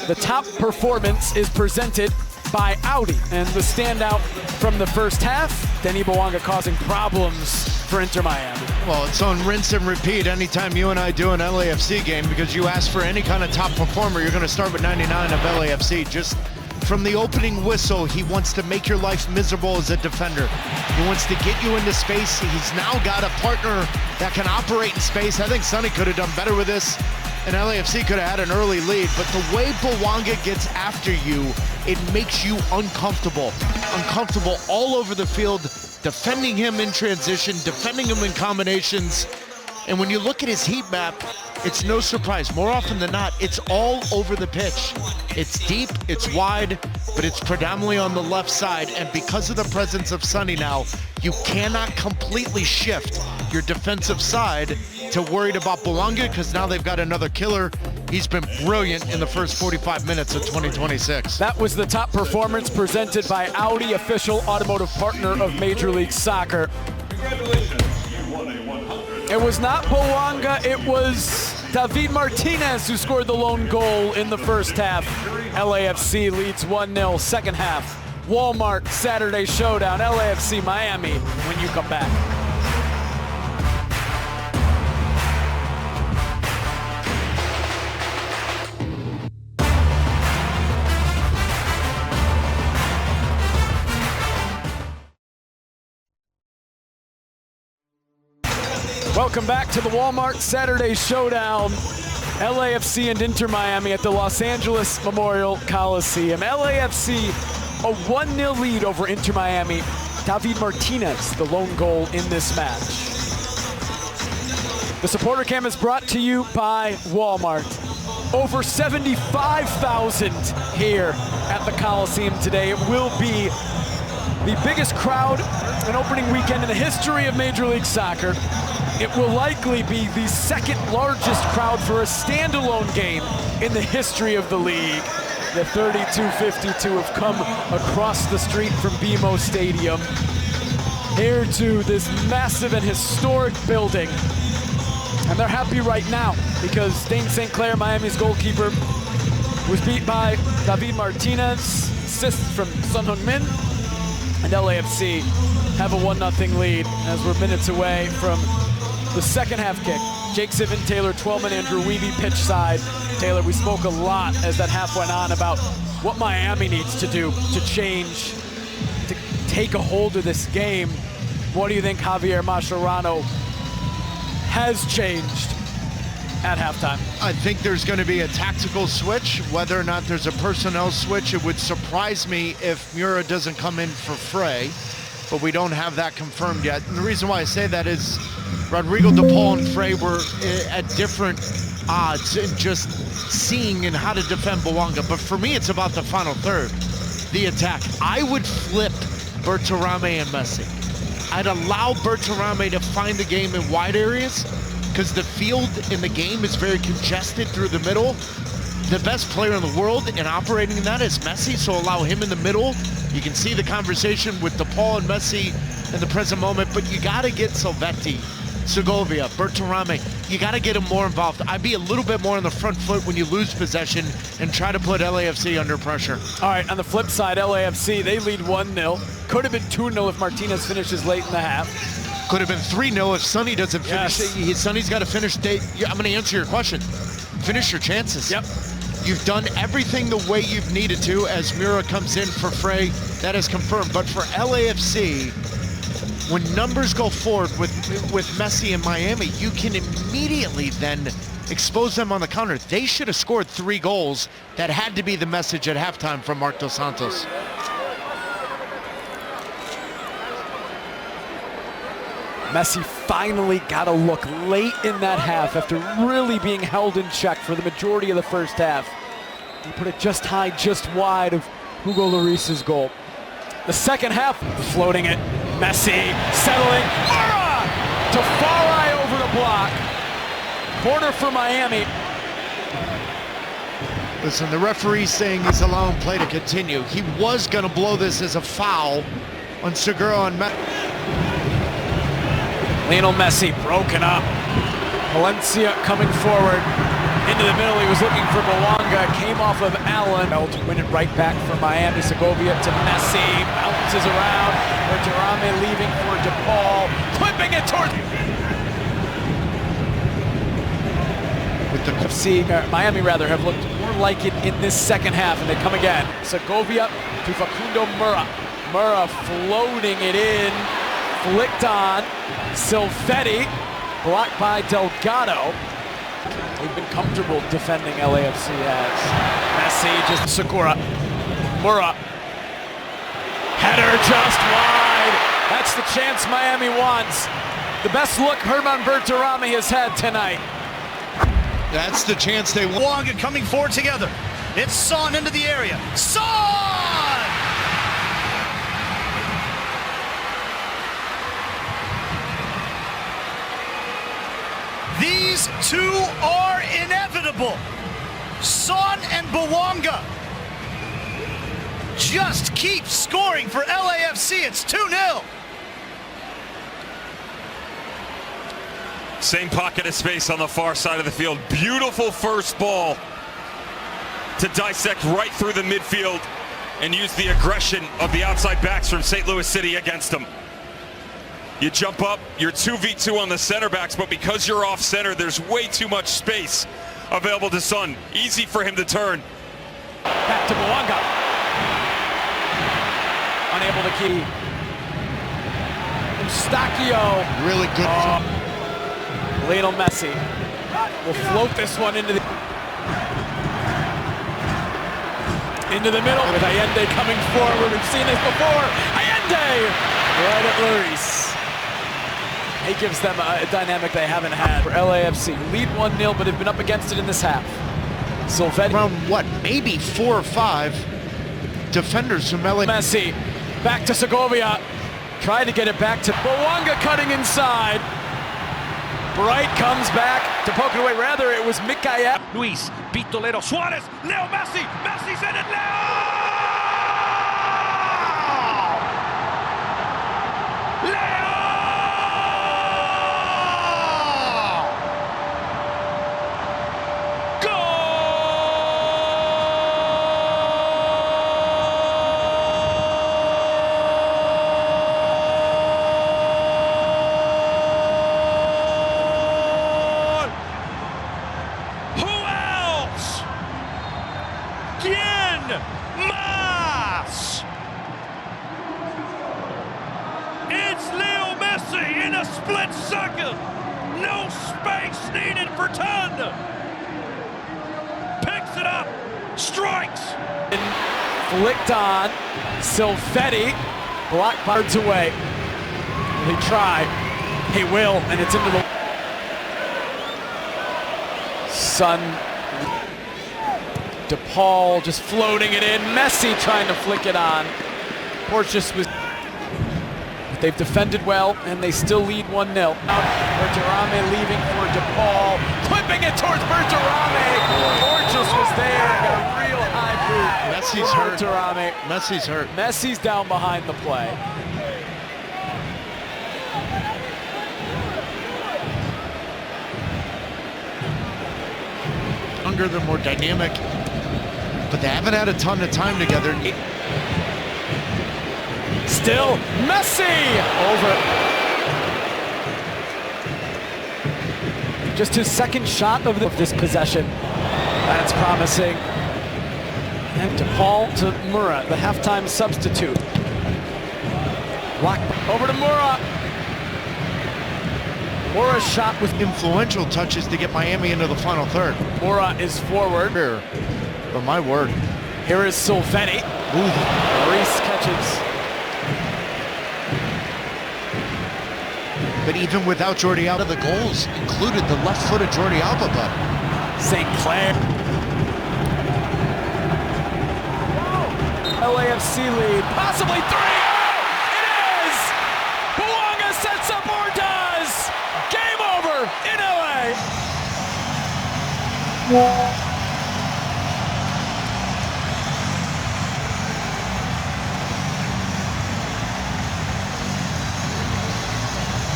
The top performance is presented by Audi, and the standout from the first half, Denis Bouanga causing problems for Inter Miami. Well, it's on rinse and repeat anytime you and I do an LAFC game, because you ask for any kind of top performer, you're going to start with 99 of LAFC. Just from the opening whistle, he wants to make your life miserable as a defender. He wants to get you into space. He's now got a partner that can operate in space. I think Sonny could have done better with this, and LAFC could have had an early lead, but the way Bouanga gets after you, it makes you uncomfortable all over the field, defending him in transition, defending him in combinations. And when you look at his heat map, it's no surprise. More often than not, it's all over the pitch. It's deep, it's wide, but it's predominantly on the left side. And because of the presence of Sonny now, you cannot completely shift your defensive side to worried about Bouanga, because now they've got another killer. He's been brilliant in the first 45 minutes of 2026. That was the top performance presented by Audi, official automotive partner of Major League Soccer. Congratulations, you won a 100. It was not Bouanga, it was David Martinez who scored the lone goal in the first half. LAFC leads 1-0, second half. Walmart Saturday Showdown, LAFC Miami, when you come back. Welcome back to the Walmart Saturday Showdown. LAFC and Inter Miami at the Los Angeles Memorial Coliseum. LAFC a 1-0 lead over Inter Miami. David Martinez, the lone goal in this match. The supporter cam is brought to you by Walmart. Over 75,000 here at the Coliseum today. It will be the biggest crowd in opening weekend in the history of Major League Soccer. It will likely be the second largest crowd for a standalone game in the history of the league. The 3252 have come across the street from BMO Stadium here to this massive and historic building. And they're happy right now because Dane St. Clair, Miami's goalkeeper, was beat by David Martinez, assist from Son Heung-min, and LAFC have a 1-0 lead as we're minutes away from the second half kick. Jake Sivan, Taylor Twellman, Andrew Weeby pitch side. Taylor, we spoke a lot as that half went on about what Miami needs to do to change, to take a hold of this game. What do you think Javier Mascherano has changed at halftime? I think there's going to be a tactical switch. Whether or not there's a personnel switch, it would surprise me if Mura doesn't come in for Frey, but we don't have that confirmed yet. And the reason why I say that is Rodrigo De Paul and Frey were at different odds in just seeing and how to defend Bouanga. But for me, it's about the final third, the attack. I would flip Berterame and Messi. I'd allow Berterame to find the game in wide areas because the field in the game is very congested through the middle. The best player in the world and operating in that is Messi, so allow him in the middle. You can see the conversation with DePaul and Messi in the present moment, but you gotta get Salvetti, Segovia, Berterame, you gotta get them more involved. I'd be a little bit more on the front foot when you lose possession and try to put LAFC under pressure. All right, on the flip side, LAFC, they lead 1-0. Could have been 2-0 if Martinez finishes late in the half. Could have been 3-0 if Sonny doesn't finish. Yes. Sonny's got to finish. I'm going to answer your question. Finish your chances. Yep. You've done everything the way you've needed to as Mura comes in for Frey. That is confirmed. But for LAFC, when numbers go forward with Messi and Miami, you can immediately then expose them on the counter. They should have scored 3 goals. That had to be the message at halftime from Marc Dos Santos. Messi finally got a look late in that half after really being held in check for the majority of the first half. He put it just high, just wide of Hugo Lloris's goal. The second half, floating it, Messi settling, to Farai over the block. Corner for Miami. Listen, the referee's saying he's allowing play to continue. He was gonna blow this as a foul on Segura and Messi. Lionel Messi broken up. Valencia coming forward. Into the middle, he was looking for Bouanga, came off of Allen. To win it right back for Miami. Segovia to Messi, bounces around. Berterame leaving for DePaul, clipping it towards... With the FC, Miami rather, have looked more like it in this second half, and they come again. Segovia to Facundo Murra. Murra floating it in, flicked on. Silvetti, blocked by Delgado. They've been comfortable defending LAFC as Messi just Sakura. Murra. Header just wide. That's the chance Miami wants. The best look Herman Berterame has had tonight. That's the chance they want. Wonga coming forward together. It's Son into the area. Son! These two are inevitable. Son and Bouanga just keep scoring for LAFC. It's 2-0. Same pocket of space on the far side of the field. Beautiful first ball to dissect right through the midfield and use the aggression of the outside backs from St. Louis City against him. You jump up, you're 2v2 on the center backs, but because you're off center, there's way too much space available to Son. Easy for him to turn. Back to Bouanga. Unable to keep. Eustachio. Really good. Lionel Messi will float this one into the middle with Allende coming forward. We've seen this before. Allende right at Lloris. He gives them a dynamic they haven't had. For LAFC, lead 1-0, but have been up against it in this half. Silvetti. Around what, maybe 4 or 5 defenders from LA. Messi back to Segovia. Tried to get it back to Bouanga cutting inside. Bright comes back to poke it away. Rather, it was Mikael. Luis, Pistolero, Suarez, Leo Messi, Messi's in it, Leo! Mas! It's Leo Messi in a split second. No space needed for Tunda. Picks it up, strikes. Flicked on, Silvetti, blocked birds away. Will he try? He will, and it's into the... Son. DePaul just floating it in. Messi trying to flick it on. Porteous was... They've defended well, and they still lead 1-0. Berterame leaving for DePaul. Clipping it towards Berterame. Porteous was there. Got a real high boot. Messi's hurt. Berterame. Messi's hurt. Messi's down behind the play. Younger, they're more dynamic, but they haven't had a ton of time together. Still Messi over. Just his second shot of this possession. That's promising. And DePaul to Murra, the halftime substitute. Block over to Murra. Murra's shot with Influential touches to get Miami into the final third. Murra is forward. Here, but my word. Here is Silvetti. Reese catches. But even without Jordi Alba, the goals included the left-footed Jordi Alba. But St. Clair. LAFC lead, possibly 3. It is! Bouanga sets up or does! Game over in LA.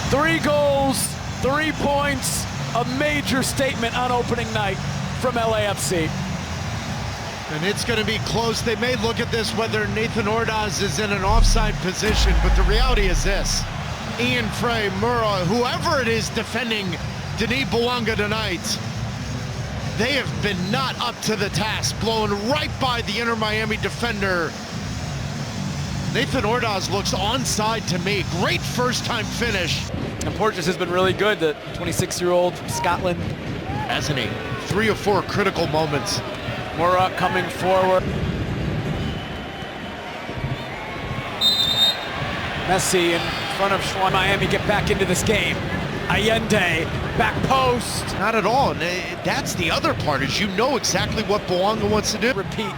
Three goals, 3 points, a major statement on opening night from LAFC. And it's going to be close. They may look at this whether Nathan Ordaz is in an offside position, but the reality is this. Ian Frey, Mura, whoever it is defending Denis Bouanga tonight, they have been not up to the task, blown right by the Inter Miami defender. Nathan Ordaz looks onside to me. Great first-time finish. And Porteous has been really good, the 26-year-old Scotland. Hasn't he? 3 or 4 critical moments. Mura coming forward. Messi in front of Schwan. Miami get back into this game. Allende, back post. Not at all. And that's the other part, is you know exactly what Bouanga wants to do. Repeat.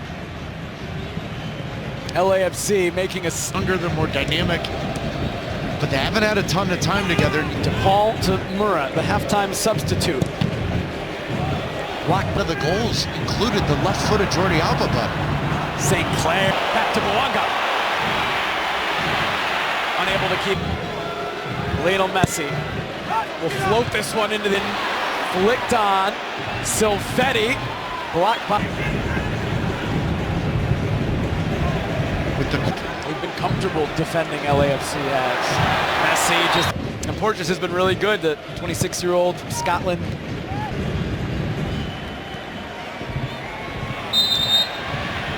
LAFC making us Younger, they're more dynamic, but they haven't had a ton of time together. DePaul to Mura, the halftime substitute. One of the goals included the left-footed Jordi Alba. St. Clair back to Bouanga. Unable to keep. Lionel Messi will float this one into the flicked on. Silvetti blocked by. They've been comfortable defending LAFC as Messi just. And Porteous has been really good, the 26-year-old Scotland.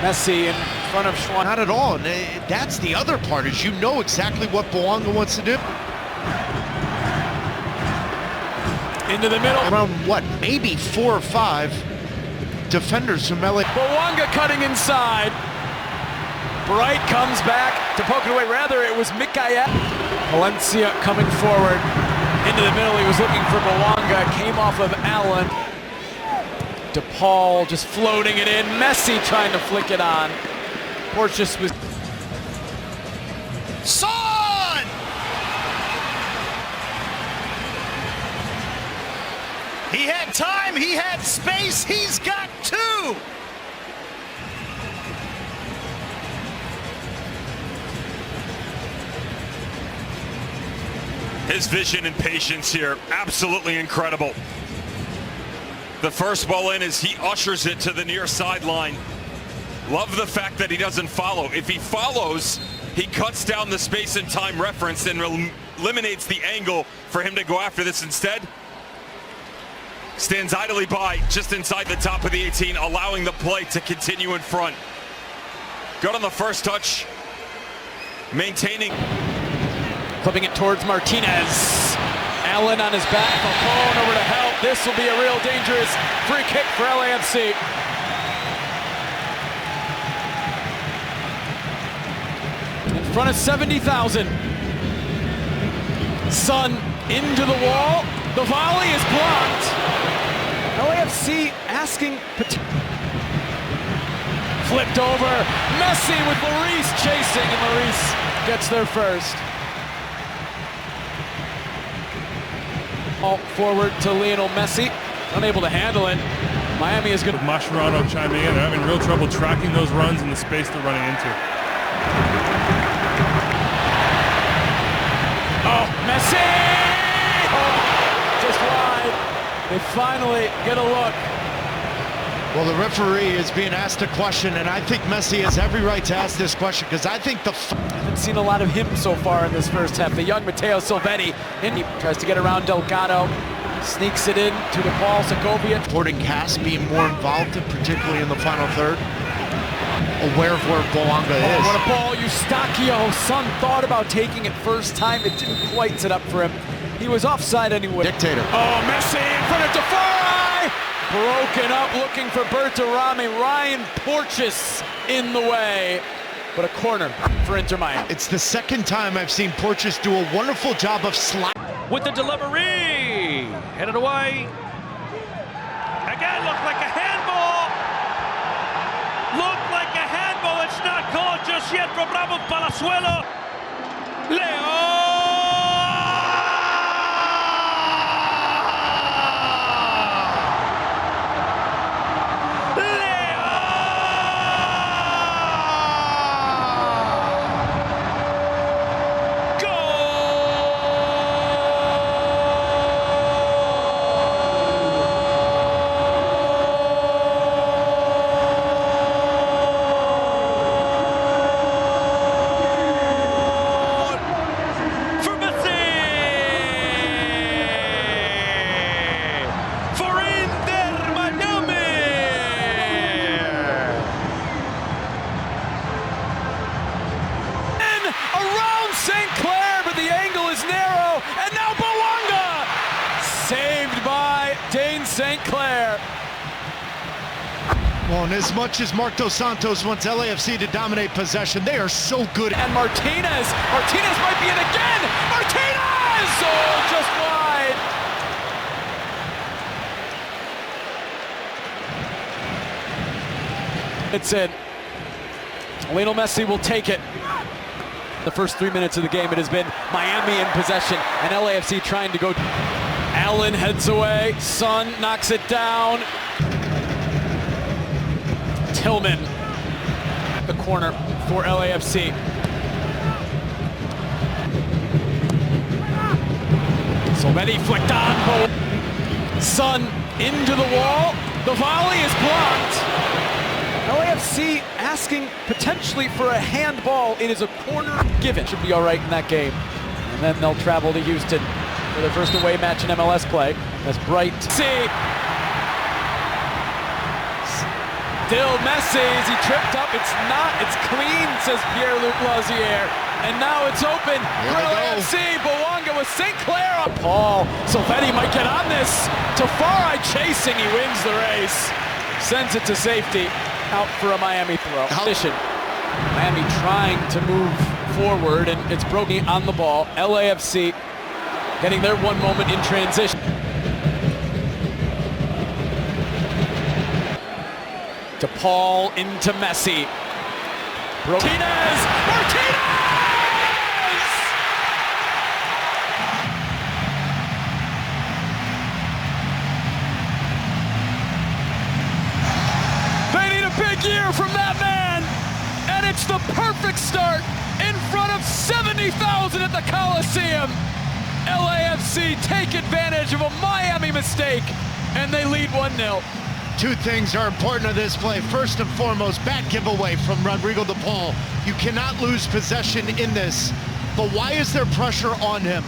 Messi in front of Schwan. Not at all. And that's the other part, is you know exactly what Bouanga wants to do. Into the middle. Around what, maybe 4 or 5 defenders from LA. Bouanga cutting inside. Bright comes back to poke it away. Rather, it was Mikael. Valencia coming forward. Into the middle, he was looking for Bouanga. Came off of Allen. DePaul just floating it in. Messi trying to flick it on. Porteous was... Son! He had time, he had space, he's got 2! His vision and patience here, absolutely incredible. The first ball in as he ushers it to the near sideline. Love the fact that he doesn't follow. If he follows, he cuts down the space and time reference and eliminates the angle for him to go after this instead. Stands idly by just inside the top of the 18, allowing the play to continue in front. Good on the first touch, maintaining. Clipping it towards Martinez. Allen on his back, Falcone over to help. This will be a real dangerous free kick for LAFC. In front of 70,000. Son into the wall. The volley is blocked. LAFC asking. Flipped over. Messi with Lloris chasing, and Lloris gets there first. Forward to Lionel Messi, unable to handle it. Miami is good. Mascherano chiming in, they're having real trouble tracking those runs in the space they're running into. Oh, Messi! Oh, just wide. They finally get a look. Well, the referee is being asked a question, and I think Messi has every right to ask this question, because I think I haven't seen a lot of him so far in this first half. The young Matteo Silvetti, and he tries to get around Delgado, sneaks it in to DePaul Segovia. Sporting cast being more involved, particularly in the final third, aware of where Bouanga is. What a ball. Eustachio, Son thought about taking it first time. It didn't quite set up for him. He was offside anyway. Dictator. Oh, Messi in front of Defari! Broken up, looking for Bertarami. Ryan Porteous in the way, but a corner for Inter Miami. It's the second time I've seen Porteous do a wonderful job of with the delivery, headed away. Again, looked like a handball. Looked like a handball. It's not called just yet for Bravo Palazuelo. Leo. saved by Dane St. Clair. Well, and as much as Marc Dos Santos wants LAFC to dominate possession, they are so good. And Martinez might be in again. Martinez! Oh, just wide. It's in. Lionel Messi will take it. The first 3 minutes of the game, it has been Miami in possession and LAFC trying to go. Allen heads away. Son knocks it down. Tillman, the corner for LAFC. So many flicked on. Son into the wall. The volley is blocked. LAFC asking potentially for a handball. It is a corner given. Should be all right in that game. And then they'll travel to Houston for their first away match in MLS play. That's Bright. See. Still Messi as he tripped up. It's not. It's clean, says Pierre-Luc Lazier. And now it's open for LAFC. Bouanga with St. Clair up. Paul Silvetti might get on this. Tafari chasing. He wins the race. Sends it to safety. Out for a Miami throw. Miami trying to move forward, and it's broken on the ball. LAFC getting their one moment in transition. To Paul, into Messi. Martinez! Big year from that man, and it's the perfect start in front of 70,000 at the Coliseum. LAFC take advantage of a Miami mistake, and they lead 1-0. Two things are important to this play. First and foremost, bad giveaway from Rodrigo de Paul. You cannot lose possession in this, but why is there pressure on him?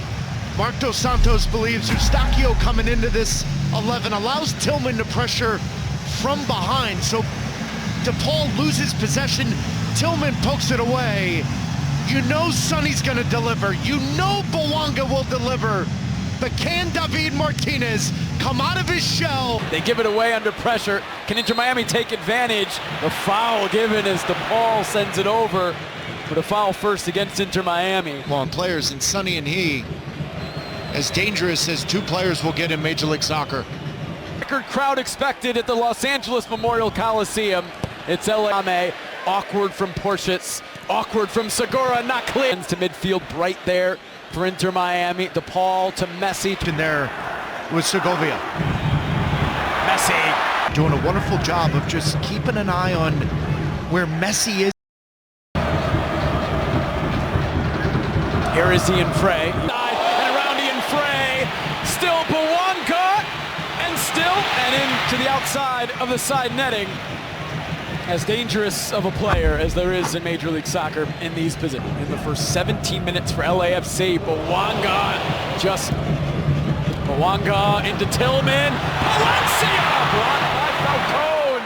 Marc Dos Santos believes Eustachio coming into this 11 allows Tillman to pressure from behind, so DePaul loses possession, Tillman pokes it away. You know Sonny's gonna deliver. You know Bouanga will deliver. But can David Martinez come out of his shell? They give it away under pressure. Can Inter Miami take advantage? The foul given as DePaul sends it over. But a foul first against Inter Miami. Well, and players in Sonny and he, as dangerous as two players will get in Major League Soccer. Record crowd expected at the Los Angeles Memorial Coliseum. It's LA. Awkward from Porteous. Awkward from Segura. Not clear. To midfield. Bright there for Inter Miami. DePaul to Messi. In there with Segovia. Messi. Doing a wonderful job of just keeping an eye on where Messi is. Here is Ian Frey. And around Ian Frey. Still Bouanga. And still and into the outside of the side netting. As dangerous of a player as there is in Major League Soccer in these positions. In the first 17 minutes for LAFC, Bouanga into Tillman. Palencia blocked by Falcone.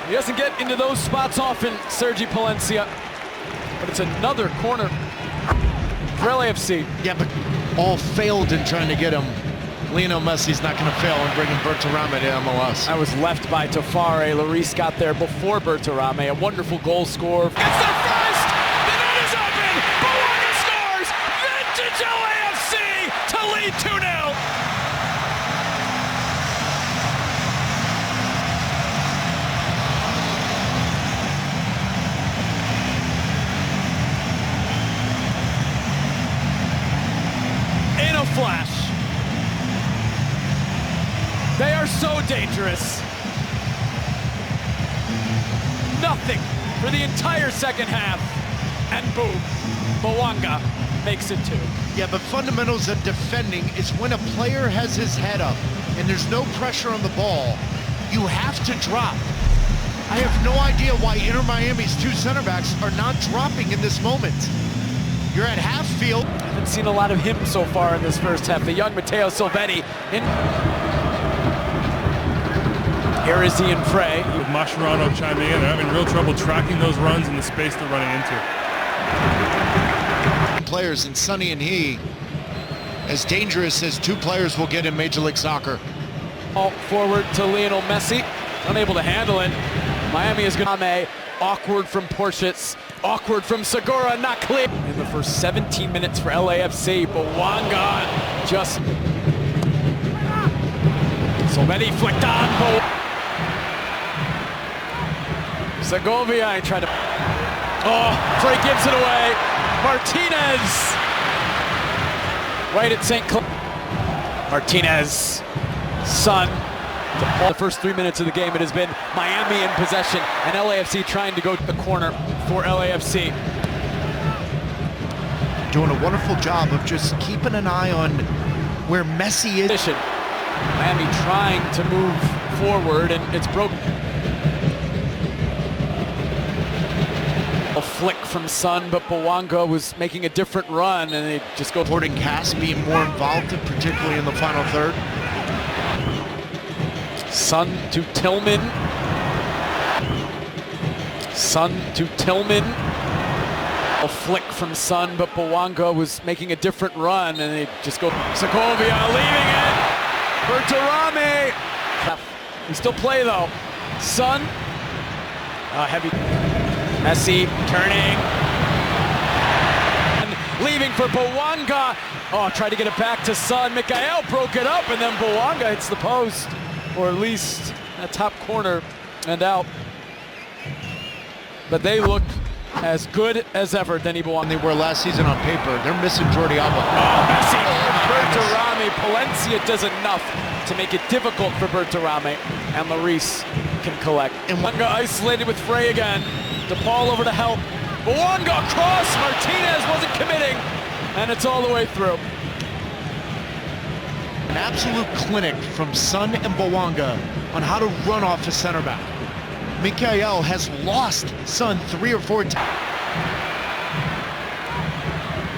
He doesn't get into those spots often, Sergi Palencia. But it's another corner for LAFC. Yeah, but all failed in trying to get him. Lionel Messi's not going to fail in bringing Bertarame to MLS. I was left by Tafari. Lloris got there before Bertarame. A wonderful goal scorer. It's their first! The net is open! Bouanga scores! Vintage LAFC to lead 2-0! In a flash. They are so dangerous. Nothing for the entire second half. And boom, Bouanga makes it 2. Yeah, but fundamentals of defending is when a player has his head up and there's no pressure on the ball, you have to drop. I have no idea why Inter Miami's two center backs are not dropping in this moment. You're at half field. I haven't seen a lot of him so far in this first half. The young Matteo Silvetti in. Here is Ian Frey. With Mascherano chiming in, they're having real trouble tracking those runs in the space they're running into. Players in Sonny and he, as dangerous as two players will get in Major League Soccer. Ball forward to Lionel Messi, unable to handle it. Miami is going to awkward from Porteous, awkward from Segura, not clear. In the first 17 minutes for LAFC, Bouanga just so many flicked on. Segovia tried to. Oh, Frey gives it away. Martinez. Right at St. Clair. Martinez. Son. The first 3 minutes of the game, it has been Miami in possession and LAFC trying to go to the corner for LAFC. Doing a wonderful job of just keeping an eye on where Messi is. Miami trying to move forward and it's broken. A flick from Son, but Bouanga was making a different run and they just go. Supporting Cass being more involved, particularly in the final third. Son to Tillman. Son to Tillman. A flick from Son, but Bouanga was making a different run and they just go. Segovia leaving it. Bertarame. We still play though. Son. Heavy. Messi turning. And leaving for Bouanga. Oh, tried to get it back to Son. Mikael broke it up and then Bouanga hits the post. Or at least a top corner and out. But they look as good as ever, Denny Bouanga. They were last season on paper. They're missing Jordi Alba. Oh, Messi. Bertarame. Palencia does enough to make it difficult for Bertarame. And Lloris can collect. And Bouanga isolated with Frey again. DePaul over to help. Bouanga cross. Martinez wasn't committing. And it's all the way through. An absolute clinic from Son and Bouanga on how to run off a center back. Mikael has lost Son 3 or 4 times.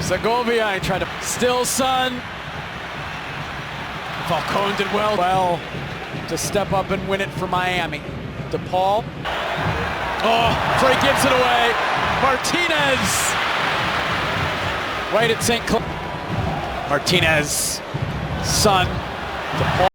Segovia tried to still Son. Falcone did well to step up and win it for Miami. DePaul. Oh, Frey gives it away. Martinez. Right at St. Clair. Martinez. Son. DePaul.